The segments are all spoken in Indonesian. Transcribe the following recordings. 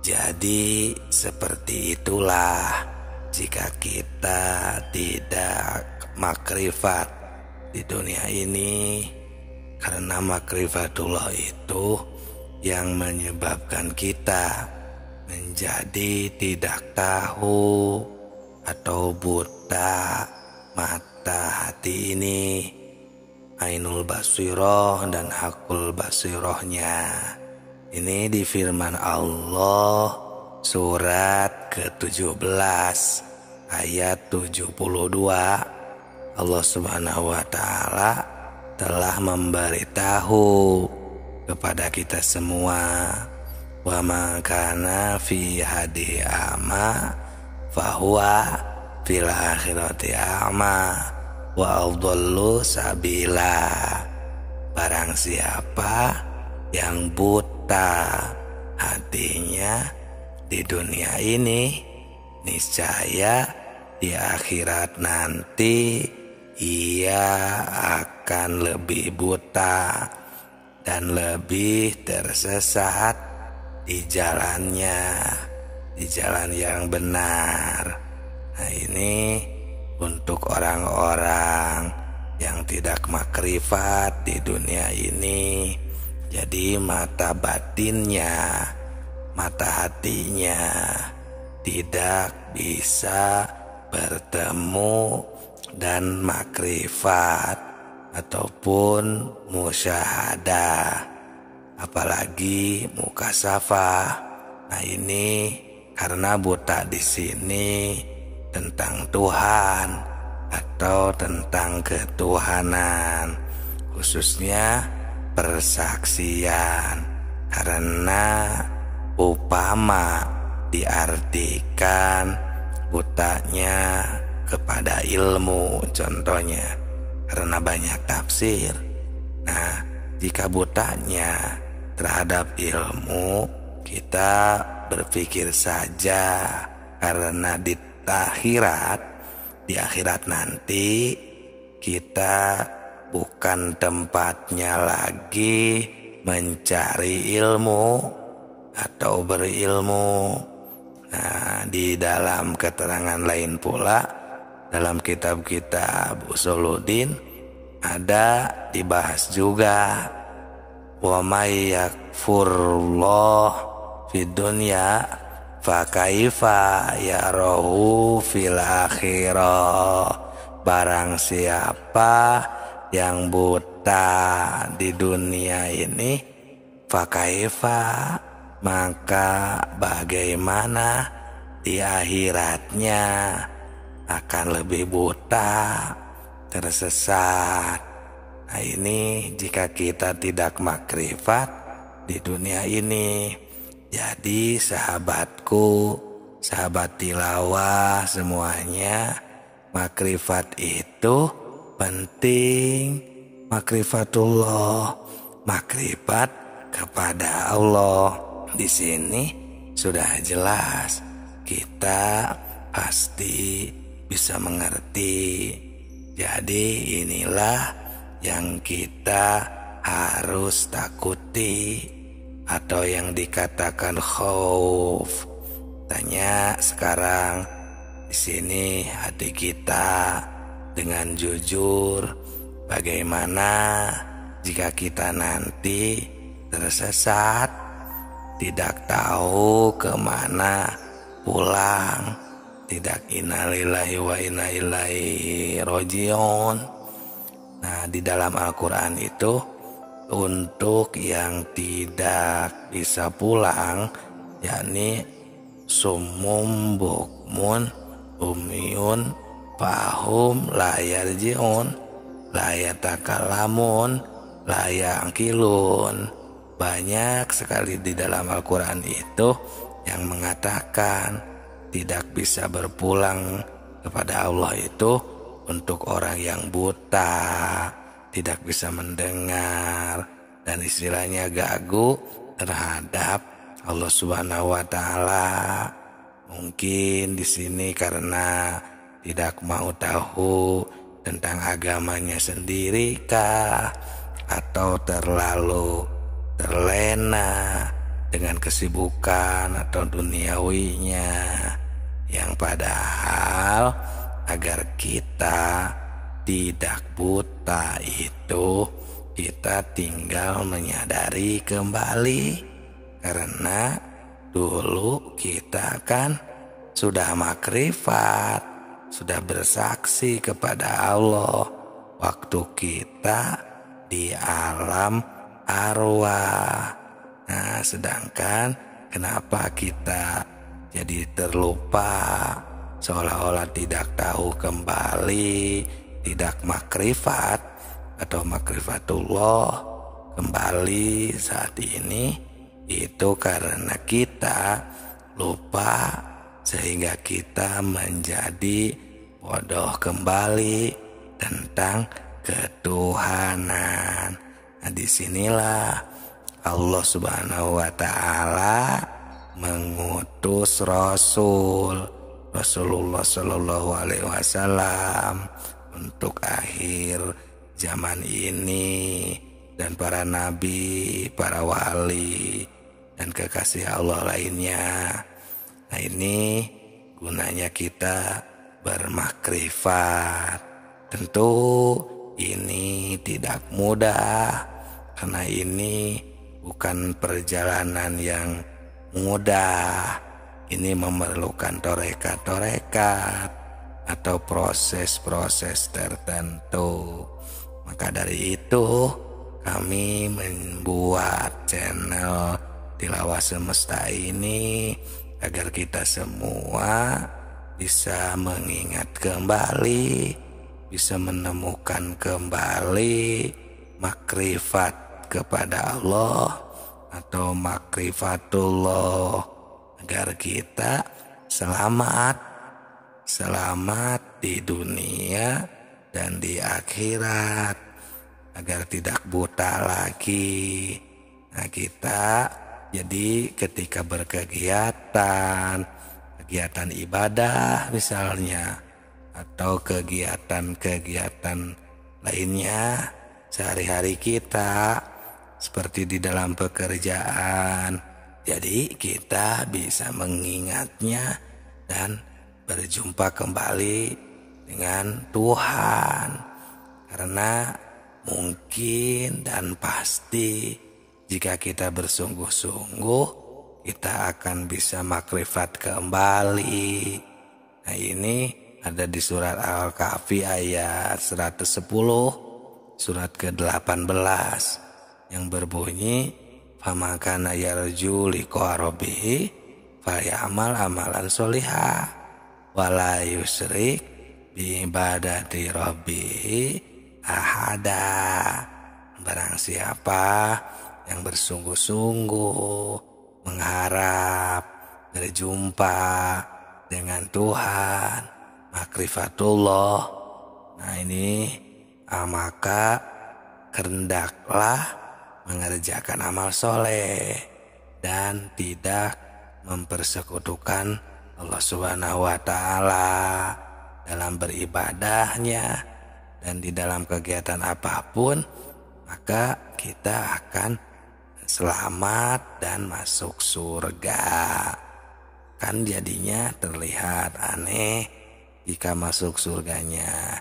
Jadi seperti itulah jika kita tidak makrifat di dunia ini, karena makrifatullah itu yang menyebabkan kita menjadi tidak tahu atau buta mata hati ini, ainul basiroh dan hakul basirohnya. Ini di firman Allah surat ke-17 ayat 72. Allah Subhanahu wa taala telah memberitahu kepada kita semua, wa ma kana fi hadi ama fahuwa fil akhirati ama wa adallu sabila. Barang siapa yang buta hatinya di dunia ini, niscaya di akhirat nanti ia akan lebih buta dan lebih tersesat di jalannya, di jalan yang benar. Nah, ini untuk orang-orang yang tidak makrifat di dunia ini. Jadi mata batinnya, mata hatinya tidak bisa bertemu dan makrifat ataupun musyahadah, apalagi mukasafah. Nah, ini karena buta di sini tentang Tuhan atau tentang ketuhanan, khususnya persaksian. Karena upama diartikan butanya kepada ilmu, contohnya, karena banyak tafsir. Nah, jika butanya terhadap ilmu, kita berpikir saja karena di akhirat nanti kita bukan tempatnya lagi mencari ilmu atau berilmu. Nah, di dalam keterangan lain pula, dalam kitab-kitab Usuluddin ada dibahas juga, wa may yakfurullah fid dunya fa kaifa yarahu fil akhirah. Barang siapa yang buta di dunia ini, fa kaifa, maka bagaimana di akhiratnya akan lebih buta, tersesat. Nah, ini jika kita tidak makrifat di dunia ini. Jadi sahabatku, sahabat tilawah semuanya, makrifat itu penting. Makrifatullah, makrifat kepada Allah. Di sini sudah jelas, kita pasti bisa mengerti. Jadi inilah yang kita harus takuti, atau yang dikatakan khauf. Tanya sekarang di sini hati kita dengan jujur, bagaimana jika kita nanti tersesat, tidak tahu kemana pulang, tidak innalillahi wa inna ilaihi rajiun. Nah, di dalam Al-Quran itu untuk yang tidak bisa pulang, yakni sumum bukmun umyun fahum la yarjiun la yatakalamun la yaqilun. Banyak sekali di dalam Al-Quran itu yang mengatakan tidak bisa berpulang kepada Allah itu untuk orang yang buta, tidak bisa mendengar, dan istilahnya gagu terhadap Allah Subhanahu wa taala. Mungkin di sini karena tidak mau tahu tentang agamanya sendiri kah, atau terlalu terlena dengan kesibukan atau duniawinya, yang padahal agar kita tidak buta itu kita tinggal menyadari kembali, karena dulu kita kan sudah makrifat, sudah bersaksi kepada Allah waktu kita di alam arwah. Nah, sedangkan kenapa kita jadi terlupa, seolah-olah tidak tahu kembali, tidak makrifat atau makrifatullah kembali saat ini, itu karena kita lupa sehingga kita menjadi bodoh kembali tentang ketuhanan. Nah, disinilah Allah Subhanahu wa Ta'ala mengutus Rasulullah Shallallahu Alaihi Wasallam untuk akhir zaman ini, dan para nabi, para wali, dan kekasih Allah lainnya. Nah, ini gunanya kita bermakrifat. Tentu ini tidak mudah, karena ini bukan perjalanan yang mudah. Ini memerlukan torekat-torekat atau proses-proses tertentu. Maka dari itu kami membuat channel Tilawah Semesta ini agar kita semua bisa mengingat kembali, bisa menemukan kembali makrifat kepada Allah atau makrifatullah, agar kita selamat di dunia dan di akhirat, agar tidak buta lagi. Nah, kita jadi ketika berkegiatan, kegiatan ibadah misalnya, atau kegiatan-kegiatan lainnya sehari-hari kita, seperti di dalam pekerjaan, jadi kita bisa mengingatnya dan berjumpa kembali dengan Tuhan. Karena mungkin dan pasti jika kita bersungguh-sungguh, kita akan bisa makrifat kembali. Nah, ini ada di surat Al-Kahfi ayat 110, surat ke-18, yang berbunyi, famakana yarju liqa rabbih fayamal amalan solihah wala yusrik bi ibadati rabbih ahada. Barang siapa yang bersungguh-sungguh mengharap berjumpa dengan Tuhan, makrifatullah, nah ini maka hendaklah mengerjakan amal soleh dan tidak mempersekutukan Allah Subhanahu wa Ta'ala dalam beribadahnya dan di dalam kegiatan apapun, maka kita akan selamat dan masuk surga. Kan jadinya terlihat aneh jika masuk surganya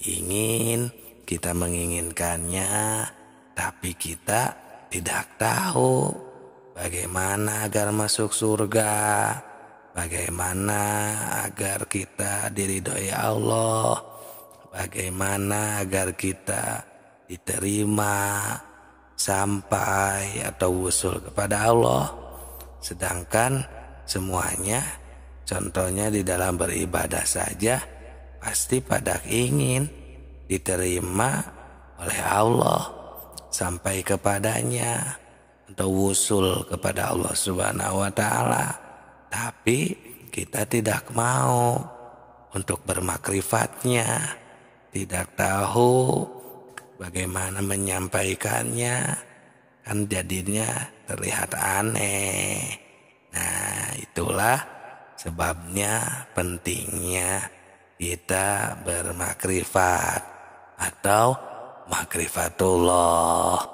ingin, kita menginginkannya, tapi kita tidak tahu bagaimana agar masuk surga, bagaimana agar kita diridhoi Allah, bagaimana agar kita diterima sampai atau wusul kepada Allah. Sedangkan semuanya, contohnya di dalam beribadah saja, pasti pada ingin diterima oleh Allah sampai kepadanya atau wusul kepada Allah Subhanahu wa Ta'ala. Tapi kita tidak mau untuk bermakrifatnya, tidak tahu bagaimana menyampaikannya, kan jadinya terlihat aneh. Nah, itulah sebabnya pentingnya kita bermakrifat atau makrifatullah.